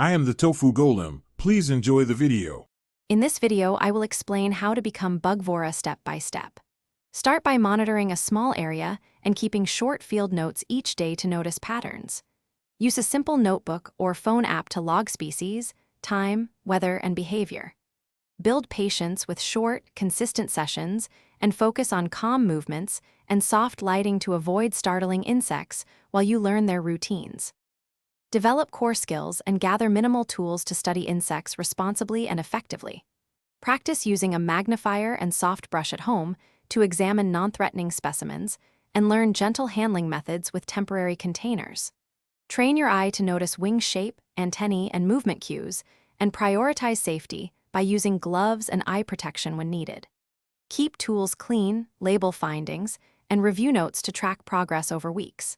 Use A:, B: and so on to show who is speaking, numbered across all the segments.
A: I am the Tofu Golem. Please enjoy the video.
B: In this video, I will explain how to become Bug Vorah step by step. Start by monitoring a small area and keeping short field notes each day to notice patterns. Use a simple notebook or phone app to log species, time, weather, and behavior. Build patience with short, consistent sessions and focus on calm movements and soft lighting to avoid startling insects while you learn their routines. Develop core skills and gather minimal tools to study insects responsibly and effectively. Practice using a magnifier and soft brush at home to examine non-threatening specimens and learn gentle handling methods with temporary containers. Train your eye to notice wing shape, antennae, and movement cues, and prioritize safety by using gloves and eye protection when needed. Keep tools clean, label findings, and review notes to track progress over weeks.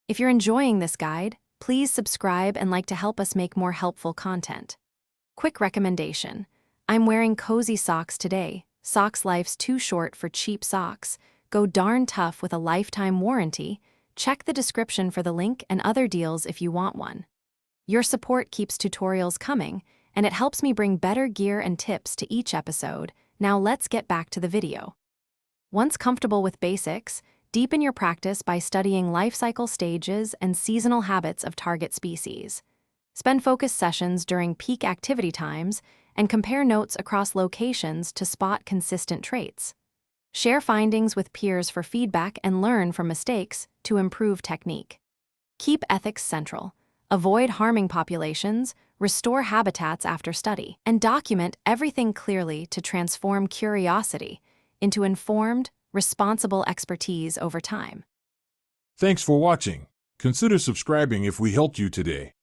B: If you're enjoying this guide, please subscribe and like to help us make more helpful content. Quick recommendation: I'm wearing cozy socks today. Socks life's too short for cheap socks. Go darn tough with a lifetime warranty. Check the description for the link and other deals if you want one. Your support keeps tutorials coming, and it helps me bring better gear and tips to each episode. Now let's get back to the video. Once comfortable with basics, deepen your practice by studying life cycle stages and seasonal habits of target species. Spend focused sessions during peak activity times and compare notes across locations to spot consistent traits. Share findings with peers for feedback and learn from mistakes to improve technique. Keep ethics central. Avoid harming populations, restore habitats after study, and document everything clearly to transform curiosity into informed, responsible expertise over time.
A: Thanks for watching. Consider subscribing if we helped you today.